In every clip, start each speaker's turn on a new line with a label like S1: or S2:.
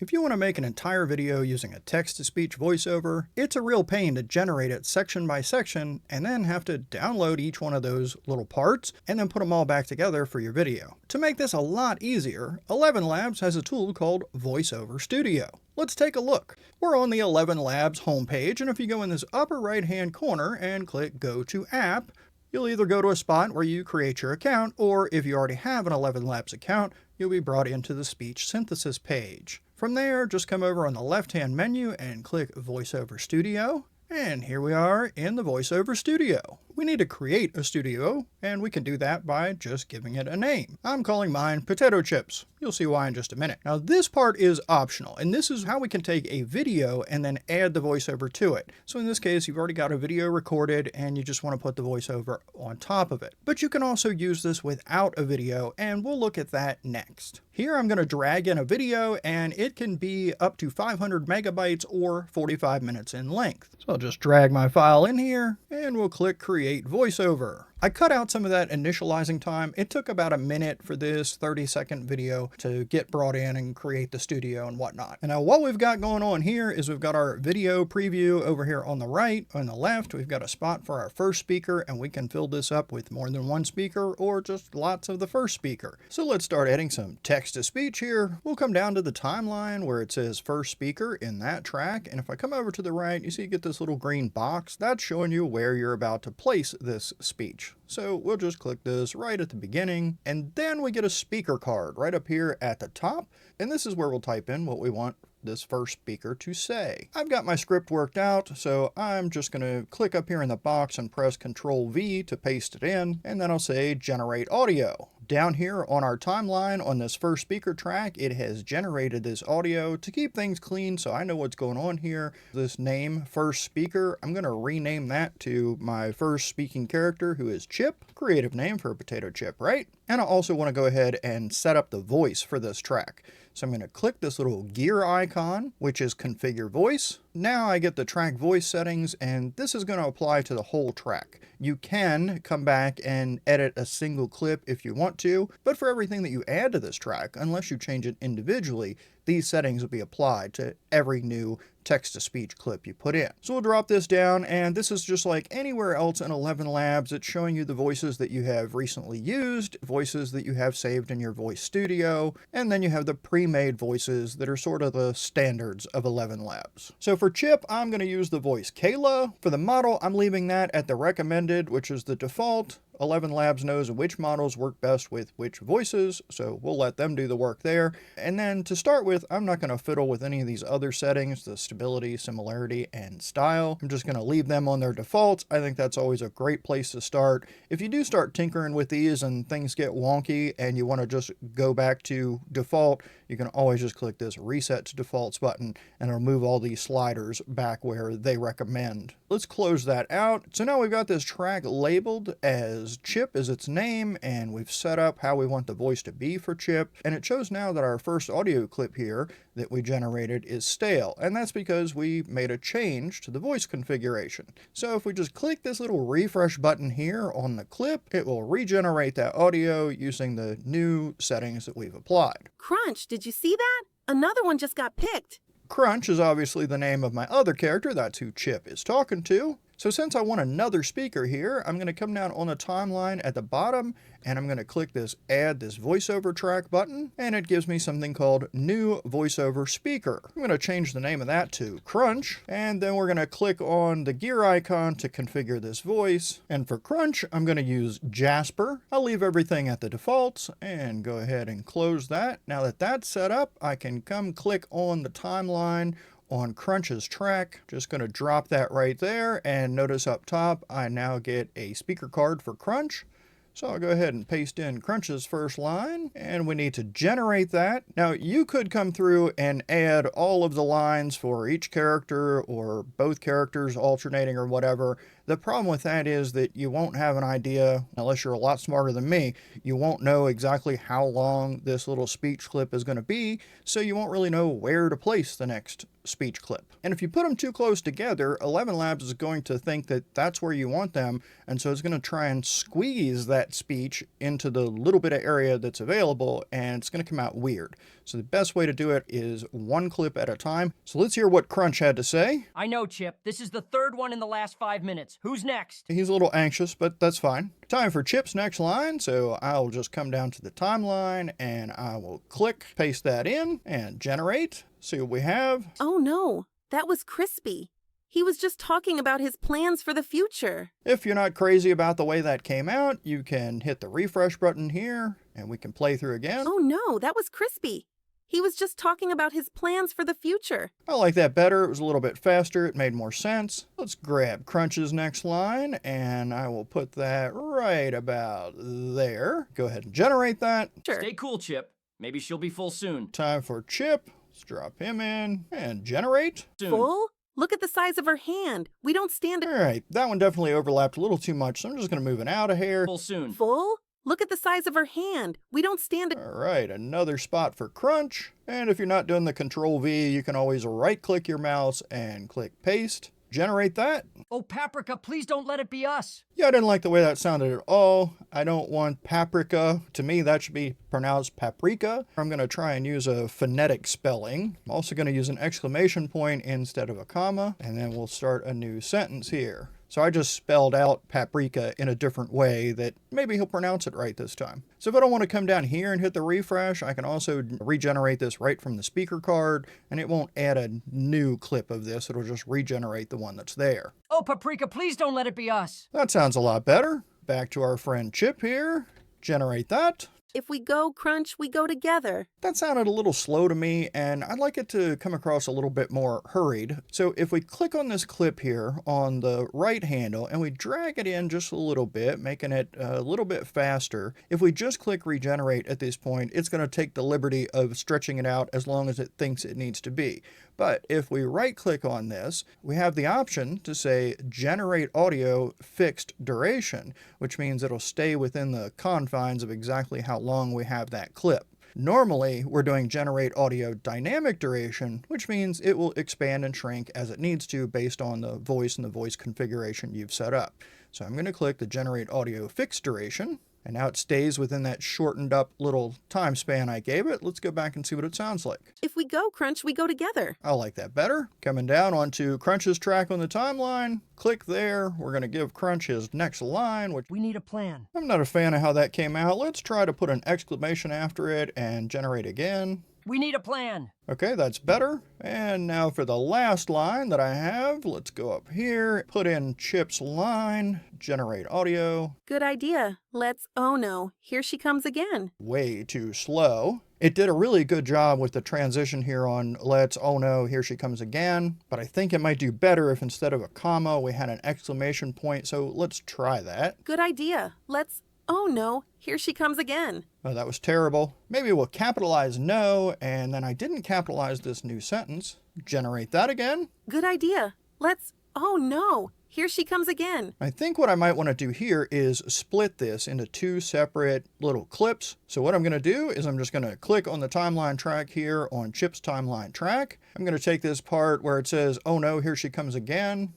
S1: If you want to make an entire video using a text-to-speech voiceover, it's a real pain to generate it section by section and then have to download each one of those little parts and then put them all back together for your video. To make this a lot easier, ElevenLabs has a tool called Voiceover Studio. Let's take a look. We're on the ElevenLabs homepage, and if you go in this upper right-hand corner and click Go to App, you'll either go to a spot where you create your account, or if you already have an ElevenLabs account, you'll be brought into the speech synthesis page. From there, just come over on the left-hand menu and click Voiceover Studio. And here we are in the Voiceover Studio. We need to create a studio, and we can do that by just giving it a name. I'm calling mine Potato Chips. You'll see why in just a minute. Now this part is optional, and this is how we can take a video and then add the voiceover to it. So in this case, you've already got a video recorded and you just want to put the voiceover on top of it. But you can also use this without a video, and we'll look at that next. Here I'm going to drag in a video, and it can be up to 500 megabytes or 45 minutes in length. So I'll just drag my file in here and we'll click Create Voiceover. I cut out some of that initializing time. It took about a minute for this 30-second video to get brought in and create the studio and whatnot. And now what we've got going on here is we've got our video preview over here on the right. On the left, we've got a spot for our first speaker, and we can fill this up with more than one speaker or just lots of the first speaker. So let's start adding some text-to-speech here. We'll come down to the timeline where it says first speaker in that track. And if I come over to the right, you see you get this little green box. That's showing you where you're about to place this speech. So we'll just click this right at the beginning, and then we get a speaker card right up here at the top. And this is where we'll type in what we want this first speaker to say. I've got my script worked out, so I'm just going to click up here in the box and press Ctrl V to paste it in, and then I'll say generate audio. Down here on our timeline on this first speaker track, it has generated this audio to keep things clean so I know what's going on here. This name, first speaker, I'm going to rename that to my first speaking character, who is Chip. Creative name for a potato chip, right? And I also want to go ahead and set up the voice for this track. So I'm going to click this little gear icon, which is configure voice. Now I get the track voice settings, and this is going to apply to the whole track. You can come back and edit a single clip if you want to, but for everything that you add to this track, unless you change it individually, these settings will be applied to every new text-to-speech clip you put in. So we'll drop this down, and this is just like anywhere else in ElevenLabs. It's showing you the voices that you have recently used, voices that you have saved in your voice studio, and then you have the pre-made voices that are sort of the standards of ElevenLabs. So for Chip, I'm going to use the voice Kayla. For the model, I'm leaving that at the recommended, which is the default. ElevenLabs knows which models work best with which voices, so we'll let them do the work there. And then to start with, I'm not going to fiddle with any of these other settings, the stability, similarity, and style. I'm just going to leave them on their defaults. I think that's always a great place to start. If you do start tinkering with these and things get wonky and you want to just go back to default, you can always just click this Reset to Defaults button, and it'll move all these sliders back where they recommend. Let's close that out. So now we've got this track labeled as Chip is its name, and we've set up how we want the voice to be for Chip. And it shows now that our first audio clip here that we generated is stale, and that's because we made a change to the voice configuration. So if we just click this little refresh button here on the clip, it will regenerate that audio using the new settings that we've applied.
S2: Crunch, did you see that? Another one just got picked.
S1: Crunch is obviously the name of my other character. That's who Chip is talking to. So since I want another speaker here, I'm going to come down on the timeline at the bottom, and I'm going to click this Add this voiceover track button, and it gives me something called New Voiceover Speaker. I'm going to change the name of that to Crunch, and then we're going to click on the gear icon to configure this voice. And for Crunch, I'm going to use Jasper. I'll leave everything at the defaults and go ahead and close that. Now that that's set up, I can come click on the timeline on Crunch's track. Just going to drop that right there, and notice up top I now get a speaker card for Crunch. So I'll go ahead and paste in Crunch's first line, and we need to generate that. Now you could come through and add all of the lines for each character or both characters alternating or whatever. The problem with that is that you won't have an idea, unless you're a lot smarter than me, you won't know exactly how long this little speech clip is going to be, so you won't really know where to place the next speech clip. And if you put them too close together, ElevenLabs is going to think that that's where you want them, and so it's going to try and squeeze that speech into the little bit of area that's available, and it's going to come out weird. So the best way to do it is one clip at a time. So let's hear what Crunch had to say.
S3: I know, Chip. This is the third one in the last 5 minutes. Who's next?
S1: He's a little anxious, but that's fine. Time for Chip's next line, so I'll just come down to the timeline and I will click, paste that in, and generate. See what we have.
S2: Oh no, that was Crispy. He was just talking about his plans for the future.
S1: If you're not crazy about the way that came out, you can hit the refresh button here, and we can play through again.
S2: Oh no, that was Crispy. He was just talking about his plans for the future.
S1: I like that better. It was a little bit faster. It made more sense. Let's grab Crunch's next line, and I will put that right about there. Go ahead and generate that.
S2: Sure.
S3: Stay cool, Chip. Maybe she'll be full soon.
S1: Time for Chip. Let's drop him in and generate.
S3: Soon.
S2: Full? Look at the size of her hand. We don't stand
S1: All right, that one definitely overlapped a little too much, so I'm just going to move it out of here.
S3: Full soon.
S2: Full? Look at the size of her hand. We don't stand it.
S1: All right, another spot for Crunch. And if you're not doing the Control V, you can always right-click your mouse and click Paste. Generate that.
S3: Oh, Paprika, please don't let it be us.
S1: Yeah, I didn't like the way that sounded at all. I don't want paprika. To me, that should be pronounced paprika. I'm going to try and use a phonetic spelling. I'm also going to use an exclamation point instead of a comma, and then we'll start a new sentence here. So I just spelled out paprika in a different way that maybe he'll pronounce it right this time. So if I don't want to come down here and hit the refresh, I can also regenerate this right from the speaker card, and it won't add a new clip of this. It'll just regenerate the one that's there.
S3: Oh, Paprika, please don't let it be us.
S1: That sounds a lot better. Back to our friend Chip here. Generate that.
S2: If we go, Crunch, we go together.
S1: That sounded a little slow to me, and I'd like it to come across a little bit more hurried. So if we click on this clip here on the right handle and we drag it in just a little bit, making it a little bit faster, if we just click regenerate at this point, it's going to take the liberty of stretching it out as long as it thinks it needs to be. But if we right click on this, we have the option to say generate audio fixed duration, which means it'll stay within the confines of exactly how long we have that clip. Normally, we're doing generate audio dynamic duration, which means it will expand and shrink as it needs to based on the voice and the voice configuration you've set up. So I'm going to click the generate audio fixed duration. And now it stays within that shortened up little time span I gave it. Let's go back and see what it sounds like.
S2: If we go, Crunch, we go together.
S1: I like that better. Coming down onto Crunch's track on the timeline. Click there. We're going to give Crunch his next line, which
S3: We need a plan.
S1: I'm not a fan of how that came out. Let's try to put an exclamation after it and generate again.
S3: We need a plan.
S1: Okay, that's better. And now for the last line that I have, let's go up here, put in Chip's line, generate audio.
S2: Good idea. Let's, oh no, here she comes again.
S1: Way too slow. It did a really good job with the transition here on let's, oh no, here she comes again. But I think it might do better if instead of a comma, we had an exclamation point. So let's try that.
S2: Good idea. Let's, oh no, here she comes again.
S1: Oh, that was terrible. Maybe we'll capitalize no, and then I didn't capitalize this new sentence. Generate that again.
S2: Good idea. Let's, oh no, here she comes again.
S1: I think what I might want to do here is split this into two separate little clips. So what I'm going to do is I'm just going to click on the timeline track here on Chip's timeline track. I'm going to take this part where it says, oh no, here she comes again.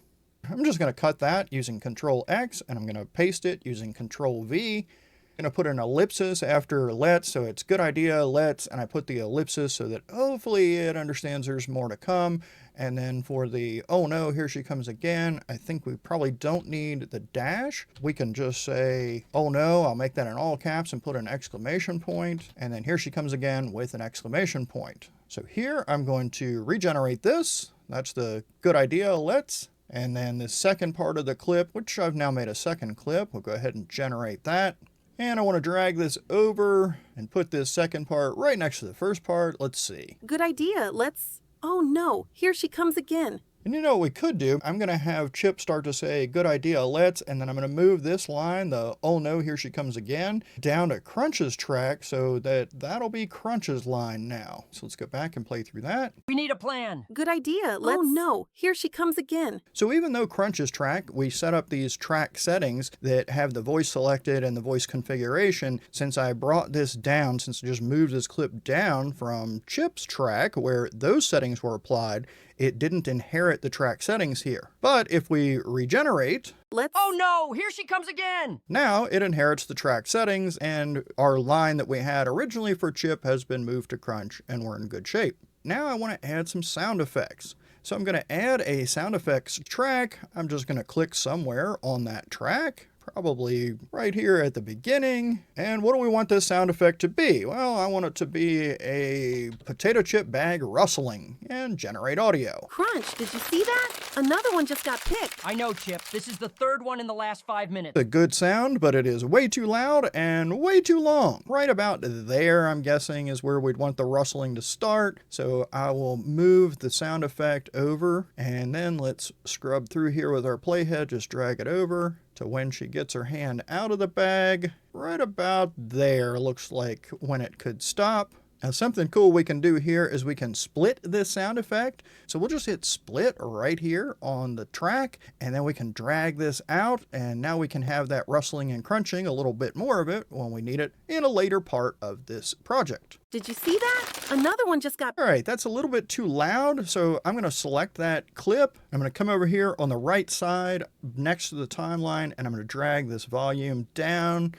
S1: I'm just going to cut that using Control X, and I'm going to paste it using Control V. I'm going to put an ellipsis after let's, so it's good idea, let's, and I put the ellipsis so that hopefully it understands there's more to come. And then for the, oh no, here she comes again, I think we probably don't need the dash. We can just say, oh no, I'll make that in all caps and put an exclamation point. And then here she comes again with an exclamation point. So here I'm going to regenerate this. That's the good idea, let's. And then the second part of the clip, which I've now made a second clip, we'll go ahead and generate that. And I want to drag this over and put this second part right next to the first part. Let's see.
S2: Good idea. Let's, oh no, here she comes again.
S1: And you know what we could do? I'm going to have Chip start to say, good idea, let's, and then I'm going to move this line, the oh no, here she comes again, down to Crunch's track so that that'll be Crunch's line now. So let's go back and play through that.
S3: We need a plan.
S2: Good idea. Oh no, here she comes again.
S1: So even though Crunch's track, we set up these track settings that have the voice selected and the voice configuration, since I brought this down, since I just moved this clip down from Chip's track where those settings were applied, it didn't inherit the track settings here. But if we regenerate,
S3: Oh no, here she comes again!
S1: now it inherits the track settings, and our line that we had originally for Chip has been moved to Crunch, and we're in good shape. Now I want to add some sound effects. So I'm going to add a sound effects track. I'm just going to click somewhere on that track, probably right here at the beginning. And what do we want this sound effect to be? Well, I want it to be a potato chip bag rustling and generate audio.
S2: Crunch, did you see that? Another one just got picked.
S3: I know, Chip. This is the third one in the last 5 minutes.
S1: A good sound, but it is way too loud and way too long. Right about there, I'm guessing, is where we'd want the rustling to start. So I will move the sound effect over, and then let's scrub through here with our playhead, just drag it over to when she gets her hand out of the bag. Right about there looks like when it could stop. Now something cool we can do here is we can split this sound effect. So we'll just hit split right here on the track, and then we can drag this out, and now we can have that rustling and crunching, a little bit more of it when we need it in a later part of this project.
S2: Did you see that? Another one just got...
S1: All right, that's a little bit too loud, so I'm going to select that clip. I'm going to come over here on the right side next to the timeline, and I'm going to drag this volume down.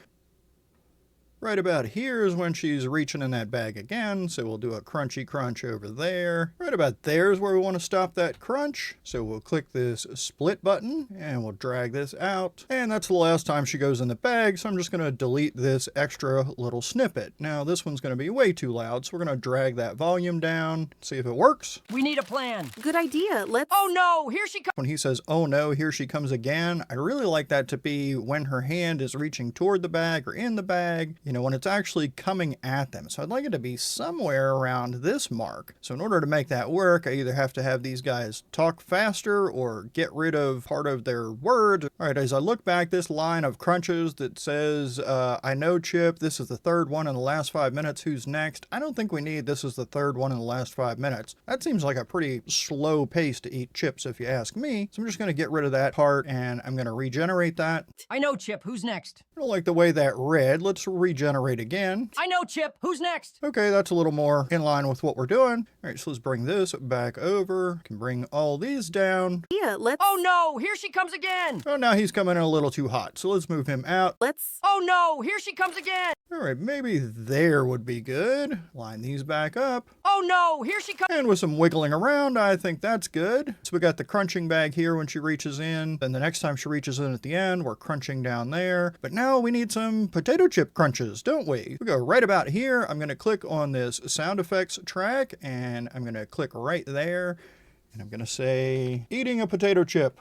S1: Right about here is when she's reaching in that bag again, so we'll do a crunchy crunch over there. Right about there is where we want to stop that crunch, so we'll click this split button and we'll drag this out. And that's the last time she goes in the bag, so I'm just going to delete this extra little snippet. Now this one's going to be way too loud, so we're going to drag that volume down, see if it works.
S3: We need a plan.
S2: Good idea.
S3: Oh no, here she comes.
S1: When he says, oh no, here she comes again, I really like that to be when her hand is reaching toward the bag or in the bag. You know, when it's actually coming at them. So I'd like it to be somewhere around this mark. So in order to make that work, I either have to have these guys talk faster or get rid of part of their words. All right, as I look back, this line of crunches that says, I know, Chip, this is the third one in the last 5 minutes. Who's next? I don't think we need this is the third one in the last 5 minutes. That seems like a pretty slow pace to eat chips if you ask me. So I'm just going to get rid of that part and I'm going to regenerate that.
S3: I know, Chip. Who's next?
S1: I don't like the way that read. Let's regenerate again.
S3: I know, Chip. Who's next?
S1: Okay, that's a little more in line with what we're doing. All right, so let's bring this back over. Can bring all these down.
S2: Yeah,
S3: Oh no, here she comes again.
S1: Oh, now he's coming in a little too hot. So let's move him out.
S3: Oh no, here she comes again.
S1: All right, maybe there would be good. Line these back up.
S3: Oh no, here she comes.
S1: And with some wiggling around, I think that's good. So we got the crunching bag here when she reaches in. Then the next time she reaches in at the end, we're crunching down there. But now we need some potato chip crunches, don't we? We go right about here. I'm going to click on this sound effects track and I'm going to click right there. And I'm going to say, eating a potato chip.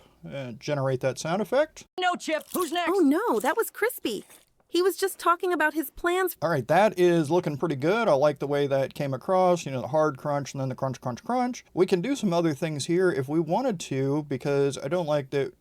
S1: Generate that sound effect.
S3: No, Chip. Who's next?
S2: Oh no, that was Crispy. He was just talking about his plans.
S1: All right, that is looking pretty good. I like the way that came across, you know, the hard crunch and then the crunch, crunch, crunch. We can do some other things here if we wanted to, because I don't like that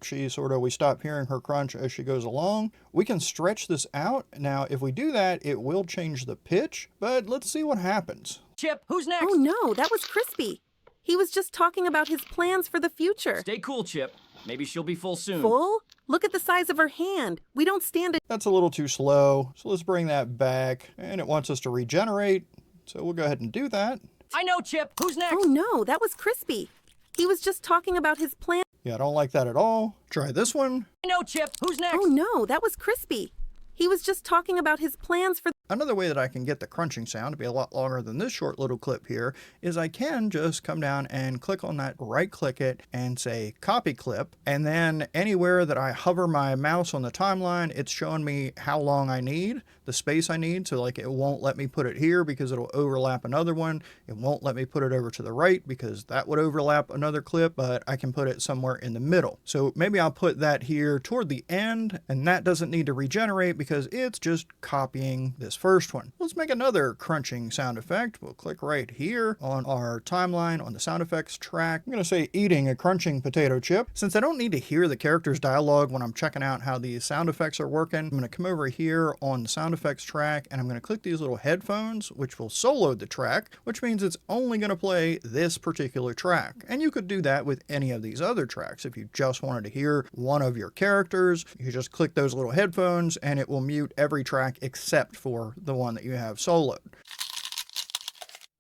S1: we stop hearing her crunch as she goes along. We can stretch this out. Now, if we do that, it will change the pitch, but let's see what happens.
S3: Chip, who's next?
S2: Oh no, that was Crispy. He was just talking about his plans for the future.
S3: Stay cool, Chip. Maybe she'll be full soon.
S2: Full? Look at the size of her hand. We don't stand it.
S1: That's a little too slow, so let's bring that back. And it wants us to regenerate, so we'll go ahead and do that.
S3: I know, Chip. Who's next?
S2: Oh no, that was Crispy. He was just talking about his plan.
S1: Yeah, I don't like that at all. Try this one.
S3: I know, Chip. Who's next?
S2: Oh no, that was Crispy. He was just talking about his plans for...
S1: Another way that I can get the crunching sound to be a lot longer than this short little clip here is I can just come down and click on that, right click it and say copy clip. And then anywhere that I hover my mouse on the timeline, it's showing me how long I need, the space I need. So like it won't let me put it here because it'll overlap another one. It won't let me put it over to the right because that would overlap another clip, but I can put it somewhere in the middle. So maybe I'll put that here toward the end, and that doesn't need to regenerate because it's just copying this first one. Let's make another crunching sound effect. We'll click right here on our timeline on the sound effects track. I'm going to say eating a crunching potato chip. Since I don't need to hear the character's dialogue when I'm checking out how these sound effects are working, I'm going to come over here on the sound effects track and I'm going to click these little headphones, which will solo the track, which means it's only going to play this particular track. And you could do that with any of these other tracks. If you just wanted to hear one of your characters, you just click those little headphones and it will mute every track except for the one that you have soloed.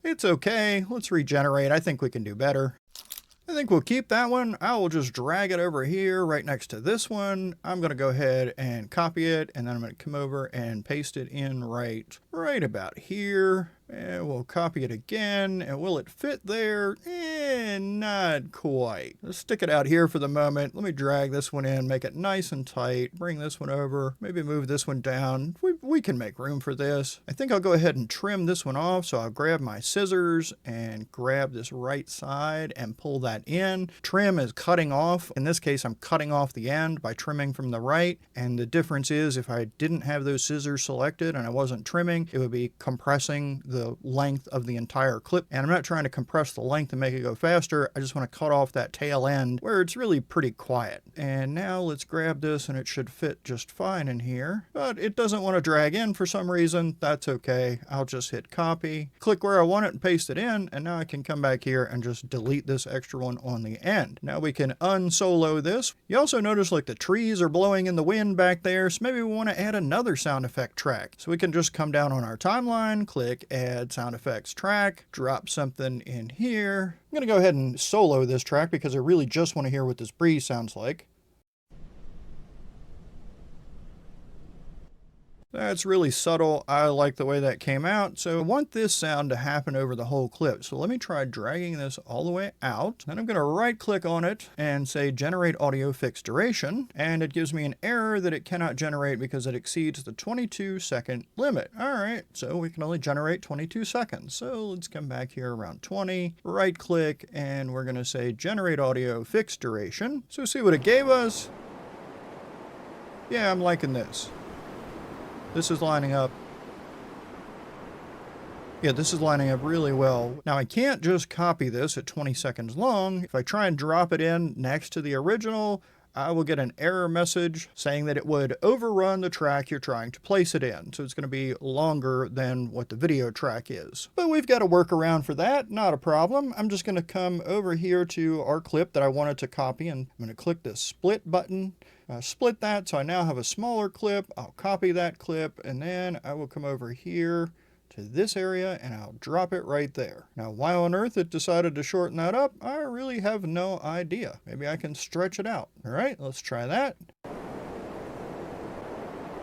S1: It's okay. Let's regenerate. I think we can do better. I think we'll keep that one. I will just drag it over here right next to this one. I'm going to go ahead and copy it, and then I'm going to come over and paste it in right about here. And we'll copy it again. And will it fit there? Not quite. Let's stick it out here for the moment. Let me drag this one in, make it nice and tight. Bring this one over. Maybe move this one down. We can make room for this. I think I'll go ahead and trim this one off. So I'll grab my scissors and grab this right side and pull that in. Trim is cutting off. In this case, I'm cutting off the end by trimming from the right. And the difference is if I didn't have those scissors selected and I wasn't trimming, it would be compressing the length of the entire clip. And I'm not trying to compress the length and make it go faster. I just want to cut off that tail end where it's really pretty quiet. And now let's grab this and it should fit just fine in here. But it doesn't want to drag in for some reason. That's okay. I'll just hit copy, click where I want it and paste it in. And now I can come back here and just delete this extra one on the end. Now we can unsolo this. You also notice like the trees are blowing in the wind back there. So maybe we want to add another sound effect track. So we can just come down on our timeline, click add sound effects track, drop something in here. I'm going to go ahead and solo this track because I really just want to hear what this breeze sounds like. That's really subtle. I like the way that came out. So I want this sound to happen over the whole clip. So let me try dragging this all the way out. Then I'm going to right click on it and say generate audio fixed duration. And it gives me an error that it cannot generate because it exceeds the 22-second limit. All right, so we can only generate 22 seconds. So let's come back here around 20, right click, and we're going to say generate audio fixed duration. So see what it gave us. Yeah, I'm liking this. This is lining up. Yeah, this is lining up really well. Now I can't just copy this at 20 seconds long. If I try and drop it in next to the original, I will get an error message saying that it would overrun the track you're trying to place it in. So it's going to be longer than what the video track is. But we've got a workaround for that, not a problem. I'm just going to come over here to our clip that I wanted to copy, and I'm going to click the split button. Split that, so I now have a smaller clip. I'll copy that clip, and then I will come over here to this area and I'll drop it right there. Now, why on earth it decided to shorten that up, I really have no idea. Maybe I can stretch it out. All right, let's try that. All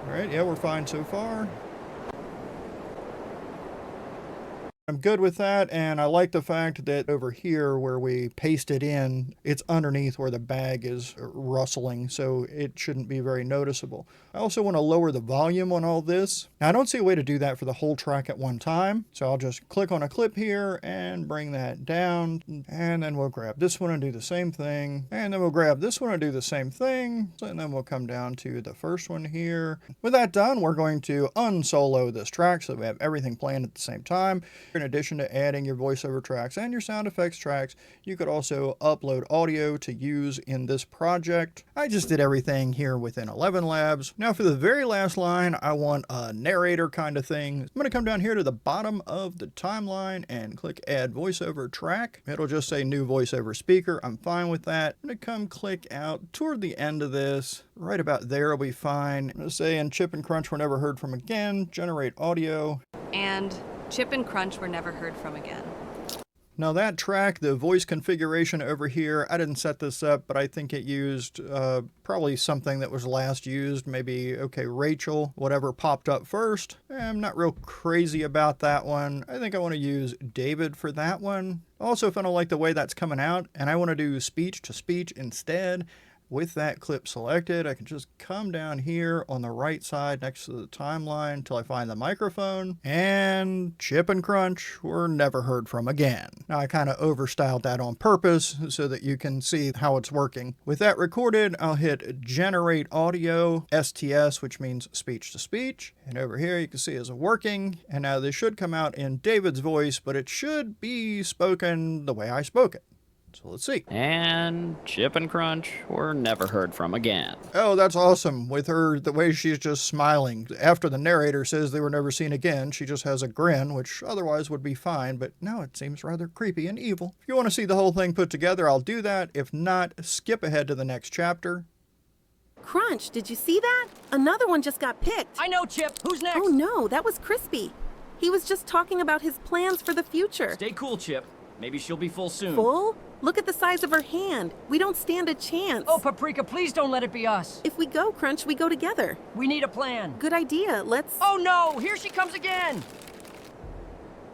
S1: right, yeah, we're fine so far. I'm good with that, and I like the fact that over here where we paste it in, it's underneath where the bag is rustling, so it shouldn't be very noticeable. I also want to lower the volume on all this. Now, I don't see a way to do that for the whole track at one time, so I'll just click on a clip here and bring that down, and then we'll grab this one and do the same thing, and then we'll grab this one and do the same thing, and then we'll come down to the first one here. With that done, we're going to unsolo this track so we have everything playing at the same time. In addition to adding your voiceover tracks and your sound effects tracks, you could also upload audio to use in this project. I just did everything here within ElevenLabs. Now for the very last line, I want a narrator kind of thing. I'm going to come down here to the bottom of the timeline and click add voiceover track. It'll just say new voiceover speaker. I'm fine with that. I'm going to come click out toward the end of this. Right about there will be fine. I'm going to say, and Chip and Crunch were never heard from again. Generate audio.
S4: And Chip and Crunch were never heard from again.
S1: Now that track, the voice configuration over here, I didn't set this up, but I think it used probably something that was last used. Maybe, okay, Rachel, whatever popped up first. I'm not real crazy about that one. I think I want to use David for that one. Also, if I don't like the way that's coming out and I want to do speech to speech instead, with that clip selected, I can just come down here on the right side next to the timeline until I find the microphone, and Chip and Crunch were never heard from again. Now I kind of overstyled that on purpose so that you can see how it's working. With that recorded, I'll hit Generate Audio, STS, which means speech to speech. And over here you can see it's working. And now this should come out in David's voice, but it should be spoken the way I spoke it. So let's see.
S5: And Chip and Crunch were never heard from again.
S1: Oh, that's awesome. With her, the way she's just smiling. After the narrator says they were never seen again, she just has a grin, which otherwise would be fine, but no, it seems rather creepy and evil. If you want to see the whole thing put together, I'll do that. If not, skip ahead to the next chapter.
S2: Crunch, did you see that? Another one just got picked.
S3: I know, Chip. Who's next?
S2: Oh no, that was Crispy. He was just talking about his plans for the future.
S3: Stay cool, Chip. Maybe she'll be full soon.
S2: Full? Look at the size of her hand. We don't stand a chance.
S3: Oh, Paprika, please don't let it be us.
S2: If we go, Crunch, we go together.
S3: We need a plan.
S2: Good idea. Let's...
S3: Oh no, here she comes again.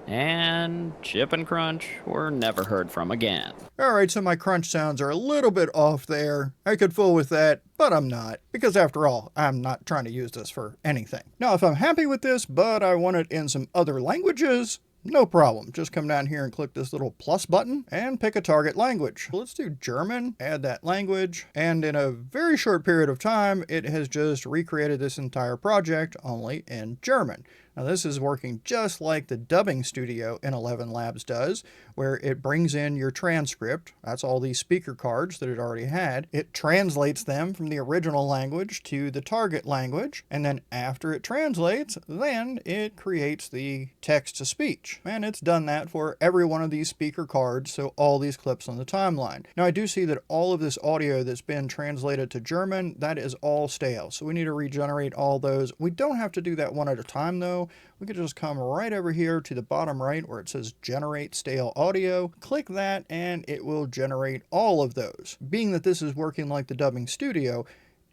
S5: And Chip and Crunch were never heard from again.
S1: Alright, so my crunch sounds are a little bit off there. I could fool with that, but I'm not. Because after all, I'm not trying to use this for anything. Now, if I'm happy with this, but I want it in some other languages, no problem. Just come down here and click this little plus button and pick a target language. Let's do German, add that language, and in a very short period of time, it has just recreated this entire project only in German. Now this is working just like the dubbing studio in ElevenLabs does, where it brings in your transcript. That's all these speaker cards that it already had. It translates them from the original language to the target language, and then after it translates, then it creates the text-to-speech. And it's done that for every one of these speaker cards, so all these clips on the timeline. Now I do see that all of this audio that's been translated to German, that is all stale, so we need to regenerate all those. We don't have to do that one at a time though. We could just come right over here to the bottom right where it says Generate Stale Audio. Click that and it will generate all of those. Being that this is working like the dubbing studio,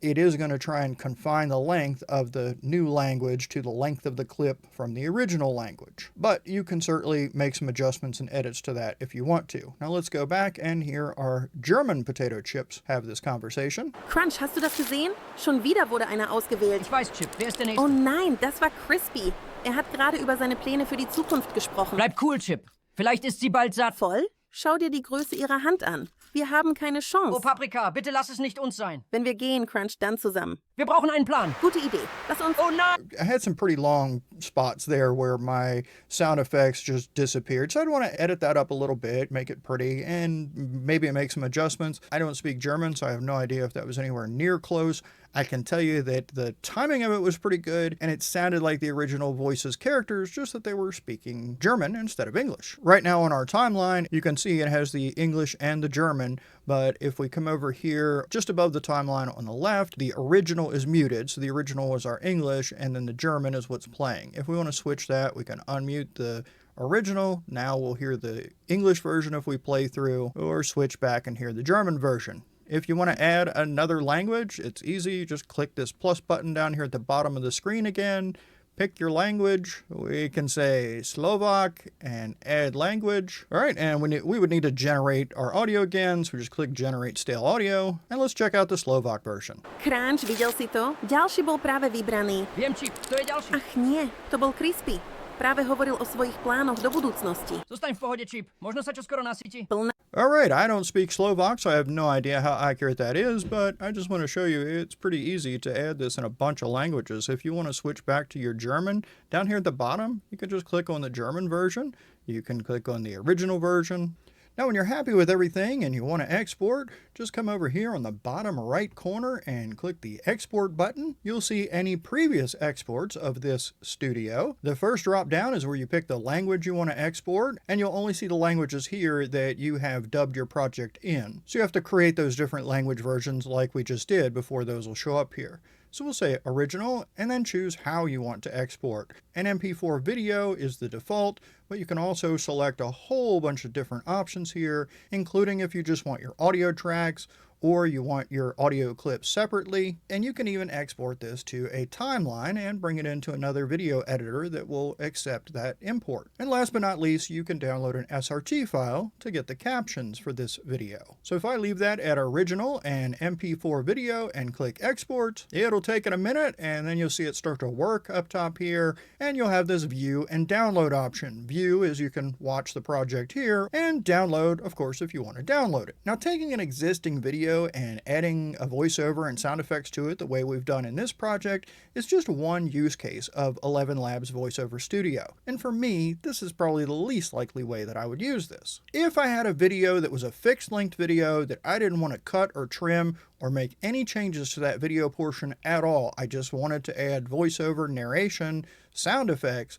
S1: it is going to try and confine the length of the new language to the length of the clip from the original language. But you can certainly make some adjustments and edits to that if you want to. Now let's go back and here our German potato chips have this conversation.
S2: Crunch, hast du das gesehen? Schon wieder wurde einer ausgewählt.
S3: Ich weiß, Chip. Wer ist der Nächste?
S2: Oh nein, das war Crispy. Er hat gerade über seine Pläne für die Zukunft gesprochen.
S3: Bleib cool, Chip. Vielleicht ist sie bald satt.
S2: Voll? Schau dir die Größe ihrer Hand an. Wir haben keine Chance.
S3: Oh, Paprika, bitte lass es nicht uns sein.
S2: Wenn wir gehen, Crunch, dann zusammen.
S3: Wir brauchen einen Plan.
S2: Gute Idee. Lass uns...
S3: Oh nein!
S1: I had some pretty long spots there where my sound effects just disappeared. So I'd want to edit that up a little bit, make it pretty, and maybe make some adjustments. I don't speak German, so I have no idea if that was anywhere near close. I can tell you that the timing of it was pretty good, and it sounded like the original voice's characters, just that they were speaking German instead of English. Right now on our timeline, you can see it has the English and the German, but if we come over here just above the timeline on the left, the original is muted, so the original was our English, and then the German is what's playing. If we want to switch that, we can unmute the original. Now we'll hear the English version if we play through, or switch back and hear the German version. If you want to add another language, it's easy. Just click this plus button down here at the bottom of the screen again. Pick your language. We can say Slovak and add language. All right, and we would need to generate our audio again, so we just click Generate Stale Audio, and let's check out the Slovak version.
S2: Crunch, videl si to? Ďalší bol práve vybraný.
S3: Viem, Chip, to je ďalší.
S2: Ach nie, to bol Crispy. Práve hovoril o svojich plánoch do budúcnosti.
S3: Zostaň v pohode, Chip. Možno sa čoskoro nasytí.
S2: Plná...
S1: All right, I don't speak Slovak, so I have no idea how accurate that is, but I just want to show you it's pretty easy to add this in a bunch of languages. If you want to switch back to your German, down here at the bottom, you can just click on the German version. You can click on the original version. Now, when you're happy with everything and you want to export, just come over here on the bottom right corner and click the export button. You'll see any previous exports of this studio. The first drop down is where you pick the language you want to export, and you'll only see the languages here that you have dubbed your project in. So you have to create those different language versions like we just did before those will show up here. So we'll say original and then choose how you want to export. An MP4 video is the default, but you can also select a whole bunch of different options here, including if you just want your audio tracks or you want your audio clips separately, and you can even export this to a timeline and bring it into another video editor that will accept that import. And last but not least, you can download an SRT file to get the captions for this video. So if I leave that at original and MP4 video and click export, it'll take it a minute and then you'll see it start to work up top here, and you'll have this view and download option. View is you can watch the project here, and download, of course, if you want to download it. Now, taking an existing video and adding a voiceover and sound effects to it the way we've done in this project is just one use case of ElevenLabs Voiceover Studio. And for me, this is probably the least likely way that I would use this. If I had a video that was a fixed length video that I didn't want to cut or trim or make any changes to that video portion at all, I just wanted to add voiceover, narration, sound effects,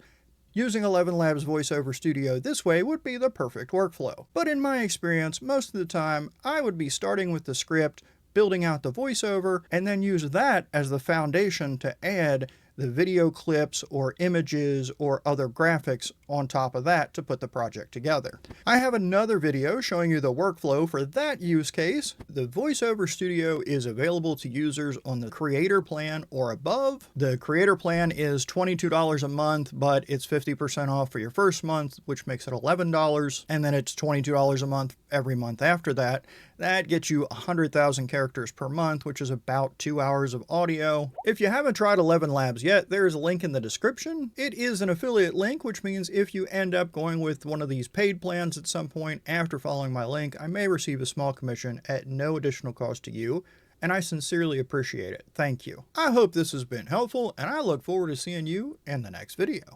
S1: using ElevenLabs Voiceover Studio this way would be the perfect workflow. But in my experience, most of the time, I would be starting with the script, building out the voiceover, and then use that as the foundation to add the video clips or images or other graphics on top of that to put the project together. I have another video showing you the workflow for that use case. The Voiceover Studio is available to users on the Creator Plan or above. The Creator Plan is $22 a month, but it's 50% off for your first month, which makes it $11, and then it's $22 a month every month after that. That gets you 100,000 characters per month, which is about 2 hours of audio. If you haven't tried ElevenLabs yet, there is a link in the description. It is an affiliate link, which means if you end up going with one of these paid plans at some point after following my link, I may receive a small commission at no additional cost to you, and I sincerely appreciate it. Thank you. I hope this has been helpful, and I look forward to seeing you in the next video.